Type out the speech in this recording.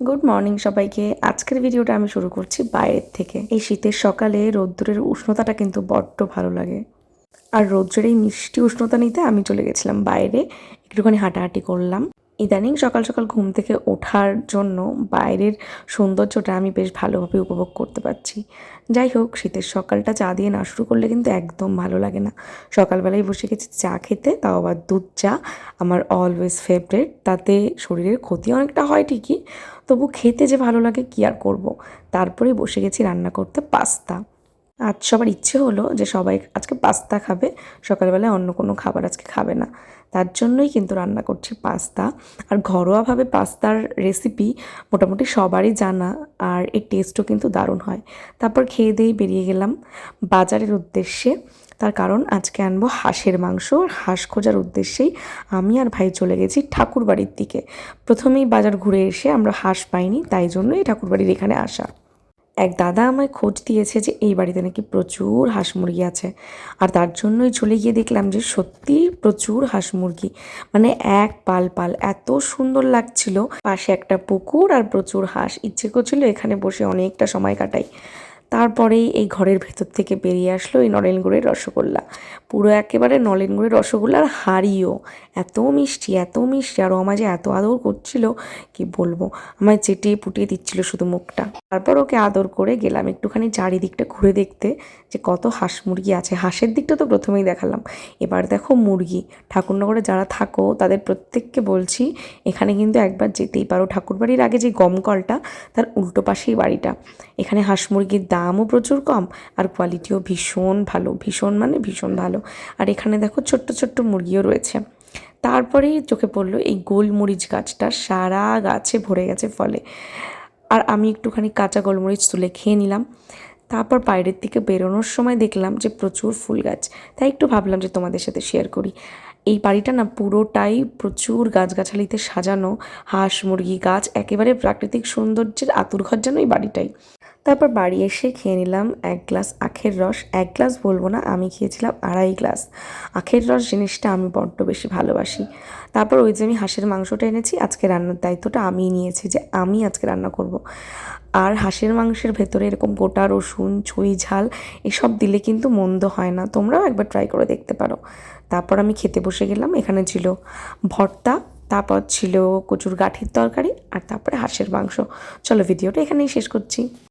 Good morning সবাইকে। আজকের ভিডিওটা আমি শুরু করছি বাইরের থেকে। এই শীতের সকালে রোদ্দুরের উষ্ণতাটা কিন্তু বড্ড ভালো লাগে। আর রৌদ্রের এই মিষ্টি উষ্ণতা নিতে আমি চলে গেছিলাম বাইরে, একটুখানি হাঁটাহাঁটি করলাম। ইদানিং সকাল সকাল ঘুম থেকে ওঠার জন্য বাইরের সৌন্দর্যটা আমি বেশ ভালোভাবে উপভোগ করতে পারছি। যাই হোক, শীতের সকালটা চা দিয়ে না শুরু করলে কিন্তু একদম ভালো লাগে না। সকালবেলায় বসে গেছি চা খেতে, তাও আবার দুধ চা, আমার অলওয়েজ ফেভারেট। তাতে শরীরের ক্ষতি অনেকটা হয় ঠিকই, তবু খেতে যে ভালো লাগে কী আর করব। তারপরে বসে গেছি রান্না করতে পাস্তা। আজ সবার ইচ্ছে হলো যে সবাই আজকে পাস্তা খাবে, সকালবেলায় অন্য কোনো খাবার আজকে খাবে না। তার জন্যই কিন্তু রান্না করছি পাস্তা। আর ঘরোয়াভাবে পাস্তার রেসিপি মোটামুটি সবারই জানা, আর এর টেস্টও কিন্তু দারুণ হয়। তারপর খেয়ে দিয়েই বেরিয়ে গেলাম বাজারের উদ্দেশ্যে। তার কারণ আজকে আনবো হাঁসের মাংস, আর হাঁস খোঁজার উদ্দেশ্যেই আমি আর ভাই চলে গেছি ঠাকুরবাড়ির দিকে। প্রথমেই বাজার ঘুরে এসে আমরা হাঁস পাইনি, তাই জন্যই ঠাকুরবাড়ির এখানে আসা। এক দাদা আমায় খোঁজ দিয়েছে যে এই বাড়িতে নাকি প্রচুর হাঁস মুরগি আছে, আর তার জন্যই চলে গিয়ে দেখলাম যে সত্যিই প্রচুর হাঁস মুরগি, মানে এক পাল পাল, এত সুন্দর লাগছিল। পাশে একটা পুকুর আর প্রচুর হাঁস, ইচ্ছে করছিল এখানে বসে অনেকটা সময় কাটাই। তারপরেই এই ঘরের ভেতর থেকে বেরিয়ে আসলো এই নলেন গুড়ের রসগোল্লা, পুরো একেবারে নলেন গুড়ের রসগোল্লার হাঁড়িও। এত মিষ্টি এত মিষ্টি, আর ও আমায় যে এত আদর করছিল কি বলবো, আমায় চেটিয়ে পুটিয়ে দিচ্ছিল শুধু মুখটা। তারপর ওকে আদর করে গেলাম একটুখানি চারিদিকটা ঘুরে দেখতে যে কত হাঁস মুরগি আছে। হাঁসের দিকটা তো প্রথমেই দেখালাম, এবার দেখো মুরগি। ঠাকুরনগরে যারা থাকো তাদের প্রত্যেককে বলছি এখানে কিন্তু একবার যেতেই পারো। ঠাকুরবাড়ির আগে যে গমকলটা, তার উল্টো পাশেই বাড়িটা। এখানে হাঁস মুরগির দামও প্রচুর কম, আর কোয়ালিটিও ভীষণ ভালো, ভীষণ মানে ভীষণ ভালো। আর এখানে দেখো ছোট্ট ছোট্ট মুরগিও রয়েছে। তারপরেই চোখে পড়লো এই গোলমরিচ গাছটা, সারা গাছে ভরে গেছে ফলে। আর আমি একটুখানি কাঁচা গোলমরিচ তুলে খেয়ে নিলাম। তারপর বাইরের দিকে বেরোনোর সময় দেখলাম যে প্রচুর ফুল গাছ, তাই একটু ভাবলাম যে তোমাদের সাথে শেয়ার করি। এই বাড়িটা না পুরোটাই প্রচুর গাছগাছালিতে সাজানো, হাঁস মুরগি গাছ, একেবারে প্রাকৃতিক সৌন্দর্যের আঁতুড়ঘর যেন এই বাড়িটাই। তারপর বাড়ি এসে খেয়ে নিলাম এক গ্লাস আখের রস। এক গ্লাস বলবো না, আমি খেয়েছিলাম 2.5 গ্লাস। আখের রস জিনিসটা আমি বড্ড বেশি ভালোবাসি। তারপর ওই যে আমি হাঁসের মাংসটা এনেছি, আজকে রান্নার দায়িত্বটা আমিই নিয়েছি, যে আমি আজকে রান্না করব। আর হাঁসের মাংসের ভেতরে এরকম গোটা রসুন, ছুঁই ঝাল এসব দিলে কিন্তু মন্দ হয় না, তোমরাও একবার ট্রাই করে দেখতে পারো। তারপর আমি খেতে বসে গেলাম। এখানে ছিল ভর্তা, তারপর ছিল কচুর গাঁঠির তরকারি, আর তারপরে হাঁসের মাংস। চলো ভিডিওটা এখানেই শেষ করছি।